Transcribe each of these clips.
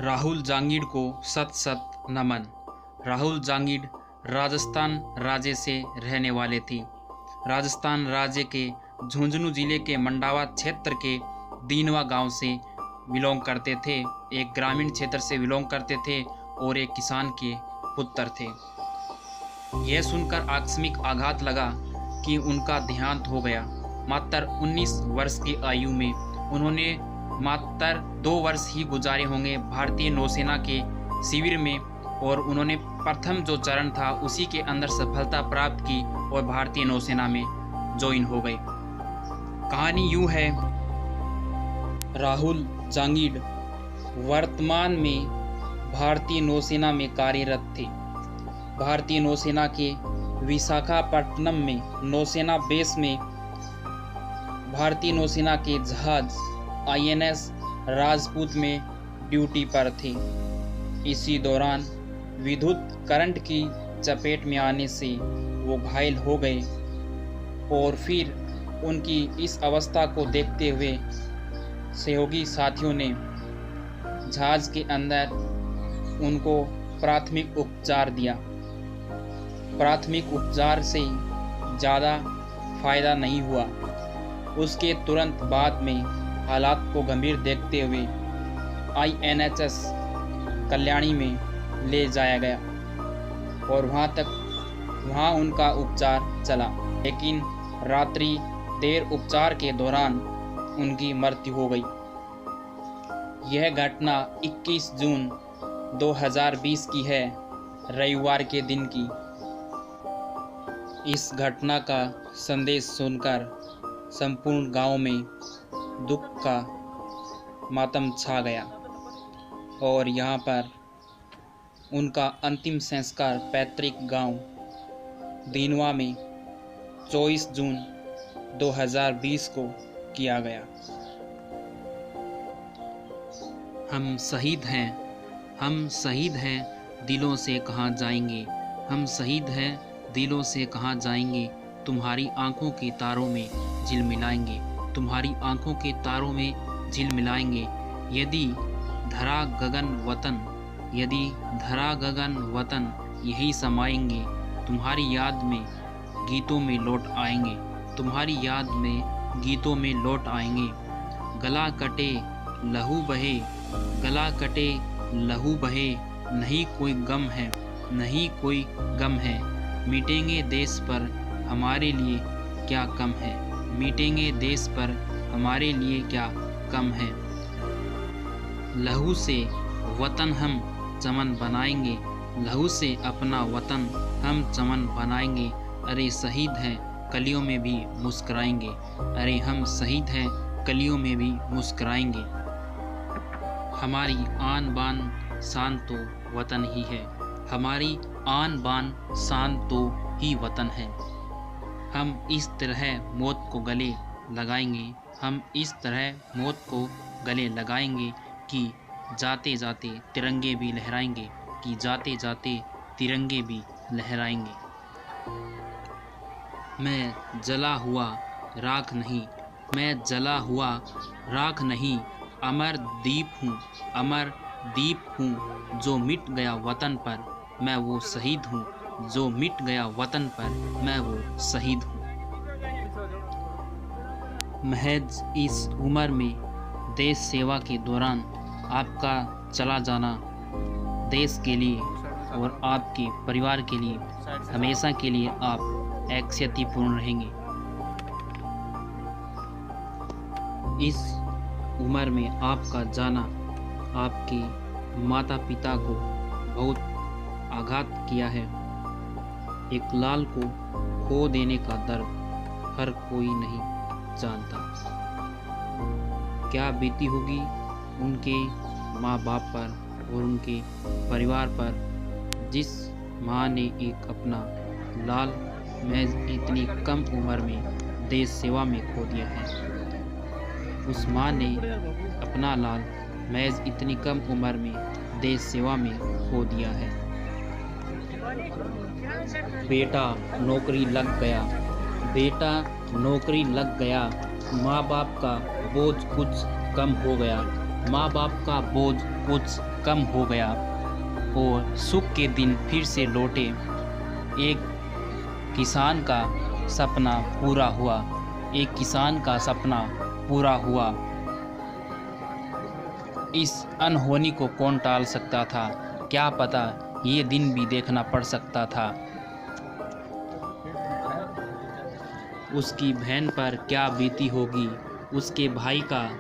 राहुल जांगीड़ को सत सत नमन। राहुल जांगीड़ राजस्थान राज्य से रहने वाले थे। राजस्थान राज्य के झुंझुनू जिले के मंडावा क्षेत्र के दीनवा गांव से बिलोंग करते थे। एक ग्रामीण क्षेत्र से बिलोंग करते थे और एक किसान के पुत्र थे। यह सुनकर आकस्मिक आघात लगा कि उनका देहांत हो गया। मात्र 19 वर्ष की आयु में उन्होंने मात्र 2 वर्ष ही गुजारे होंगे भारतीय नौसेना के शिविर में, और उन्होंने प्रथम जो चरण था उसी के अंदर सफलता प्राप्त की और भारतीय नौसेना में ज्वाइन हो गए। कहानी यूँ है, राहुल जांगीड़ वर्तमान में भारतीय नौसेना में कार्यरत थे। भारतीय नौसेना के विशाखापट्टनम में नौसेना बेस में भारतीय नौसेना के जहाज INS राजपूत में ड्यूटी पर थे। इसी दौरान विद्युत करंट की चपेट में आने से वो घायल हो गए और फिर उनकी इस अवस्था को देखते हुए सहयोगी साथियों ने जहाज के अंदर उनको प्राथमिक उपचार दिया। प्राथमिक उपचार से ज़्यादा फायदा नहीं हुआ। उसके तुरंत बाद में हालात को गंभीर देखते हुए INHS कल्याणी में ले जाया गया और वहाँ उनका उपचार चला, लेकिन रात्रि देर उपचार के दौरान उनकी मृत्यु हो गई। यह घटना 21 जून 2020 की है, रविवार के दिन की। इस घटना का संदेश सुनकर संपूर्ण गांव में दुख का मातम छा गया और यहाँ पर उनका अंतिम संस्कार पैतृक गांव दीनवा में 24 जून 2020 को किया गया। हम शहीद हैं, हम शहीद हैं, दिलों से कहाँ जाएंगे। हम शहीद हैं, दिलों से कहाँ जाएंगे। तुम्हारी आंखों के तारों में झिलमिलाएंगे, तुम्हारी आंखों के तारों में झिलमिलाएंगे। यदि धरा गगन वतन, यदि धरा गगन वतन यही समाएंगे। तुम्हारी याद में गीतों में लौट आएंगे, तुम्हारी याद में गीतों में लौट आएंगे। गला कटे लहू बहे, गला कटे लहू बहे, नहीं कोई गम है, नहीं कोई गम है। मिटेंगे देश पर हमारे लिए क्या कम है, मिटेंगे देश पर हमारे लिए क्या कम है। लहू से वतन हम चमन बनाएंगे, लहू से अपना वतन हम चमन बनाएंगे। अरे शहीद हैं, कलियों में भी मुस्कराएंगे, अरे हम शहीद हैं, कलियों में भी मुस्कराएंगे। हमारी आन बान शान तो वतन ही है, हमारी आन बान शान तो ही वतन है। हम इस तरह मौत को गले लगाएंगे, हम इस तरह मौत को गले लगाएंगे कि जाते जाते तिरंगे भी लहराएंगे, कि जाते जाते तिरंगे भी लहराएंगे। मैं जला हुआ राख नहीं, मैं जला हुआ राख नहीं, अमर दीप हूँ, अमर दीप हूँ। जो मिट गया वतन पर मैं वो शहीद हूँ, जो मिट गया वतन पर मैं वो शहीद हूँ। महज इस उम्र में देश सेवा के दौरान आपका चला जाना देश के लिए और आपके परिवार के लिए हमेशा के लिए आप क्षतिपूर्ण रहेंगे। इस उम्र में आपका जाना आपके माता पिता को बहुत आघात किया है। एक लाल को खो देने का दर्द हर कोई नहीं जानता। क्या बीती होगी उनके माँ बाप पर और उनके परिवार पर, जिस माँ ने एक अपना लाल महज इतनी कम उम्र में देश सेवा में खो दिया है। उस माँ ने अपना लाल महज इतनी कम उम्र में देश सेवा में खो दिया है। बेटा नौकरी लग गया, बेटा नौकरी लग गया, माँ बाप का बोझ कुछ कम हो गया। माँ बाप का बोझ कुछ कम हो गया और सुख के दिन फिर से लौटे। एक किसान का सपना पूरा हुआ, एक किसान का सपना पूरा हुआ। इस अनहोनी को कौन टाल सकता था? क्या पता ये दिन भी देखना पड़ सकता था। उसकी बहन पर क्या बीती होगी। उसके भाई का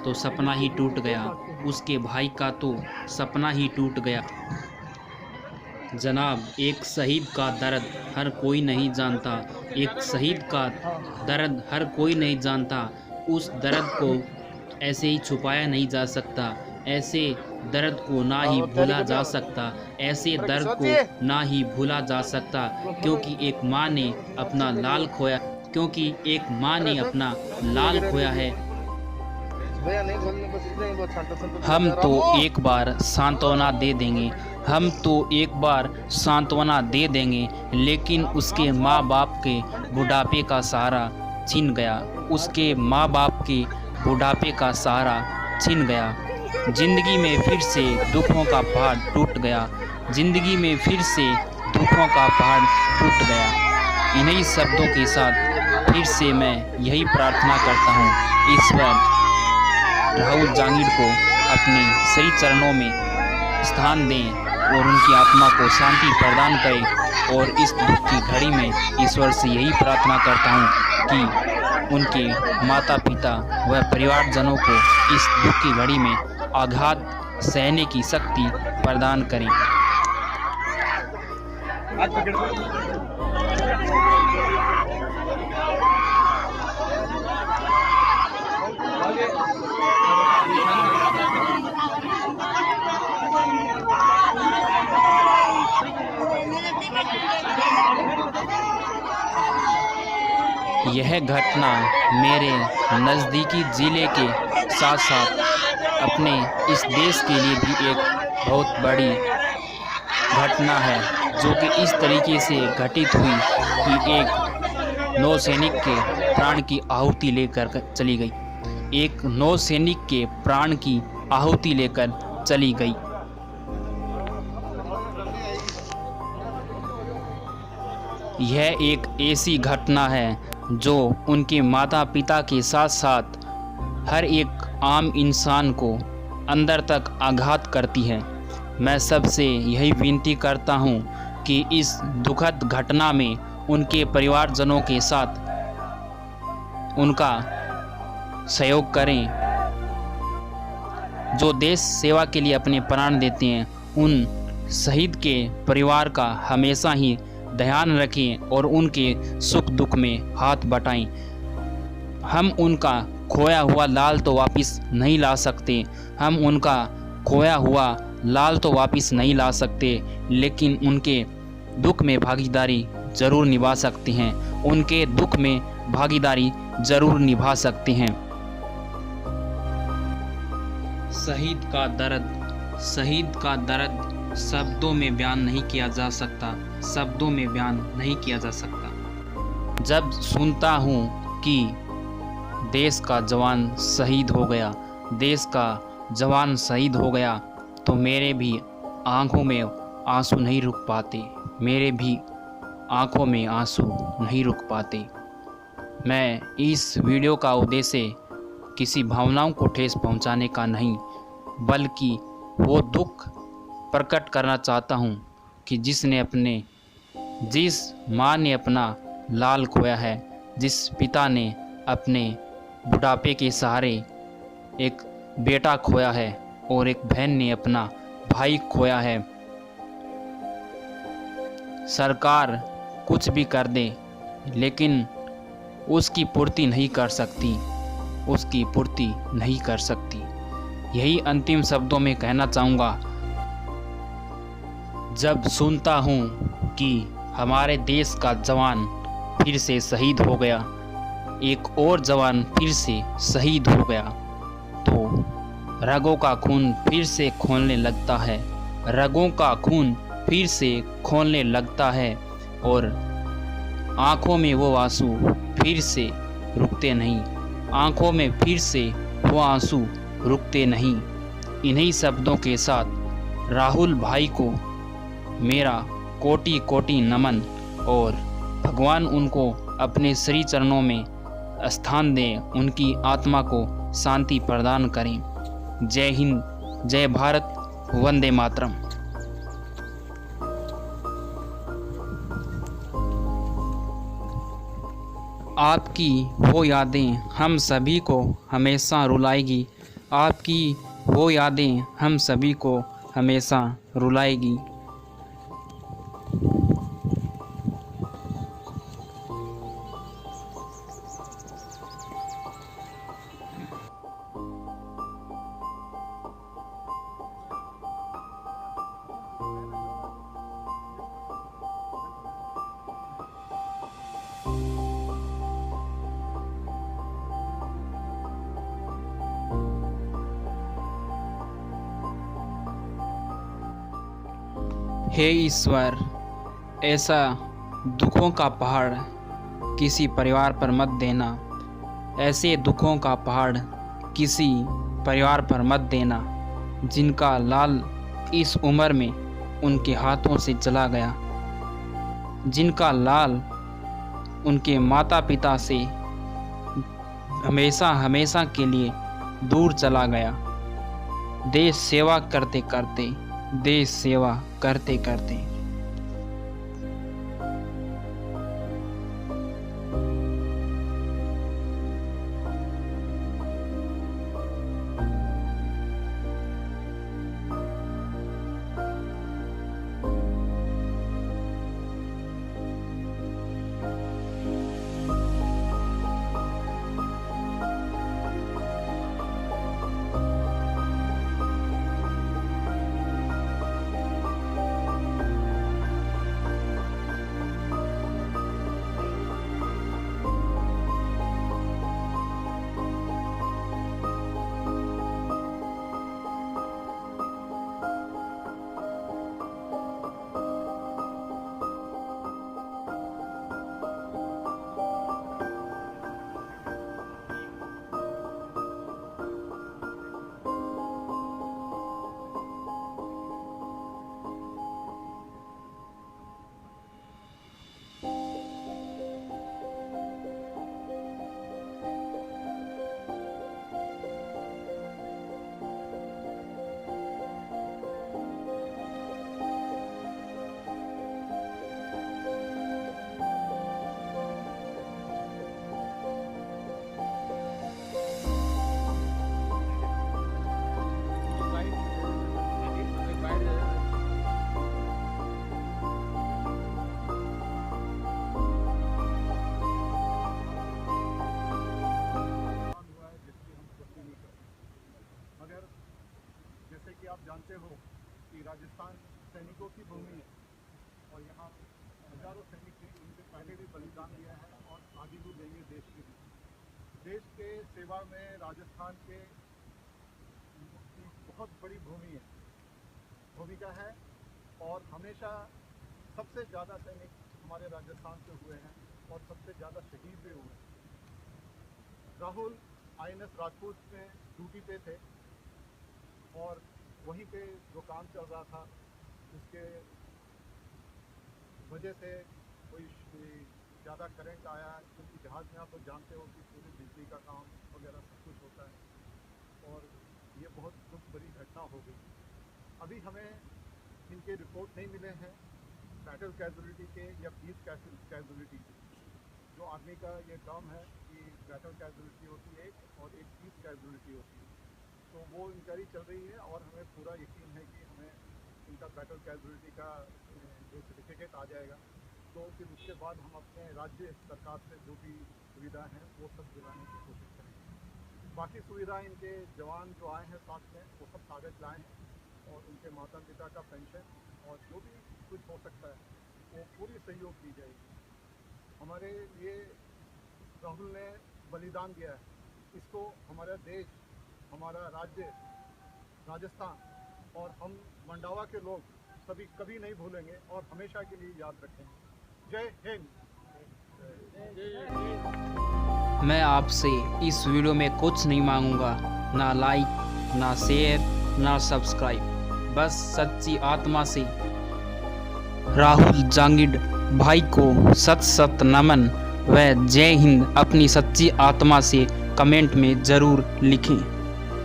तो सपना ही टूट गया, उसके भाई का तो सपना ही टूट गया। जनाब, एक शहीद का दर्द हर कोई नहीं जानता, एक शहीद का दर्द हर कोई नहीं जानता। उस दर्द को ऐसे ही छुपाया नहीं जा सकता, ऐसे दर्द को ना ही भूला जा सकता, ऐसे दर्द को ना ही भूला जा सकता। क्योंकि एक माँ ने अपना लाल खोया, क्योंकि एक माँ ने अपना लाल खोया है। हम तो एक बार सांत्वना दे देंगे, हम तो एक बार सांत्वना दे देंगे, लेकिन उसके माँ बाप के बुढ़ापे का सहारा छिन गया, उसके माँ बाप के बुढ़ापे का सहारा छिन गया। जिंदगी में फिर से दुखों का पहाड़ टूट गया, जिंदगी में फिर से दुखों का पहाड़ टूट गया। इन्हीं शब्दों के साथ फिर से मैं यही प्रार्थना करता हूँ, ईश्वर राहुल जांगीड़ को अपने सही चरणों में स्थान दें और उनकी आत्मा को शांति प्रदान करें। और इस दुख की घड़ी में ईश्वर से यही प्रार्थना करता हूँ कि उनके माता पिता व परिवारजनों को इस दुख की घड़ी में आघात सहने की शक्ति प्रदान करें। यह घटना मेरे नज़दीकी ज़िले के साथ साथ अपने इस देश के लिए भी एक बहुत बड़ी घटना है, जो कि इस तरीके से घटित हुई कि एक नौसैनिक के प्राण की आहुति लेकर चली गई, एक नौसैनिक के प्राण की आहुति लेकर चली गई। यह एक ऐसी घटना है जो उनके माता पिता के साथ साथ हर एक आम इंसान को अंदर तक आघात करती है। मैं सबसे यही विनती करता हूँ कि इस दुखद घटना में उनके परिवारजनों के साथ उनका सहयोग करें। जो देश सेवा के लिए अपने प्राण देते हैं, उन शहीद के परिवार का हमेशा ही ध्यान रखें और उनके सुख दुख में हाथ बटाएं। हम उनका खोया हुआ लाल तो वापस नहीं ला सकते, हम उनका खोया हुआ लाल तो वापस नहीं ला सकते, लेकिन उनके दुख में भागीदारी ज़रूर निभा सकते हैं, उनके दुख में भागीदारी ज़रूर निभा सकते हैं। शहीद का दर्द शब्दों में बयान नहीं किया जा सकता, शब्दों में बयान नहीं किया जा सकता। जब सुनता हूँ कि देश का जवान शहीद हो गया, देश का जवान शहीद हो गया, तो मेरे भी आंखों में आंसू नहीं रुक पाते, मेरे भी आंखों में आंसू नहीं रुक पाते। मैं इस वीडियो का उद्देश्य किसी भावनाओं को ठेस पहुंचाने का नहीं, बल्कि वो दुख प्रकट करना चाहता हूँ कि जिस माँ ने अपना लाल खोया है, जिस पिता ने अपने बुढ़ापे के सहारे एक बेटा खोया है और एक बहन ने अपना भाई खोया है। सरकार कुछ भी कर दे, लेकिन उसकी पूर्ति नहीं कर सकती, उसकी पूर्ति नहीं कर सकती। यही अंतिम शब्दों में कहना चाहूँगा। जब सुनता हूँ कि हमारे देश का जवान फिर से शहीद हो गया, एक और जवान फिर से शहीद हो गया, तो रगों का खून फिर से खौलने लगता है, रगों का खून फिर से खौलने लगता है और आँखों में वो आंसू फिर से रुकते नहीं, आँखों में फिर से वो आंसू रुकते नहीं। इन्हीं शब्दों के साथ राहुल भाई को मेरा कोटि कोटि नमन और भगवान उनको अपने श्री चरणों में स्थान दें, उनकी आत्मा को शांति प्रदान करें। जय हिंद, जय भारत, वंदे मातरम। आपकी वो यादें हम सभी को हमेशा रुलाएगी, आपकी वो यादें हम सभी को हमेशा रुलाएगी। हे ईश्वर, ऐसा दुखों का पहाड़ किसी परिवार पर मत देना, ऐसे दुखों का पहाड़ किसी परिवार पर मत देना जिनका लाल इस उम्र में उनके हाथों से चला गया, जिनका लाल उनके माता पिता से हमेशा हमेशा के लिए दूर चला गया। देश सेवा करते करते, देश सेवा करते करते। आप जानते हो कि राजस्थान सैनिकों की भूमि है और यहाँ हजारों सैनिक ने इनसे पहले भी बलिदान दिया है और आगे भी देंगे देश के लिए। देश के सेवा में राजस्थान के बहुत बड़ी भूमिका है और हमेशा सबसे ज़्यादा सैनिक हमारे राजस्थान से हुए हैं और सबसे ज़्यादा शहीद भी हुए हैं। राहुल INS राजपूत में ड्यूटी पे थे और वहीं पे जो काम चल रहा था उसके वजह से कोई ज़्यादा करंट आया, क्योंकि जहाज़ में आप तो जानते हो कि पूरी बिजली का काम वगैरह सब कुछ होता है और ये बहुत दुख भरी घटना हो गई। अभी हमें इनके रिपोर्ट नहीं मिले हैं बैटल कैजुअलिटी के या पीस कैजुअलिटी के। जो आर्मी का ये टर्म है कि बैटल कैजुअलिटी होती है एक और एक पीस कैजुअलिटी होती है, तो वो इंक्वायरी चल रही है और हमें पूरा यकीन है कि हमें इनका बैटल कैजुअलिटी का जो सर्टिफिकेट आ जाएगा तो फिर उसके बाद हम अपने राज्य सरकार से जो भी सुविधा हैं वो सब दिलाने की कोशिश करेंगे। बाकी सुविधा इनके जवान जो आए हैं साथ में वो सब कागज़ लाए हैं और उनके माता पिता का पेंशन और जो भी कुछ हो सकता है वो पूरी सहयोग दी जाएगी। हमारे लिए राहुल ने बलिदान दिया है, इसको हमारा देश, हमारा राज्य राजस्थान और हम मंडावा के लोग सभी कभी नहीं भूलेंगे और हमेशा के लिए याद रखेंगे। जय हिंद। मैं आपसे इस वीडियो में कुछ नहीं मांगूंगा, ना लाइक, ना शेयर, ना सब्सक्राइब। बस सच्ची आत्मा से राहुल जांगिड भाई को सत सत नमन व जय हिंद अपनी सच्ची आत्मा से कमेंट में ज़रूर लिखें।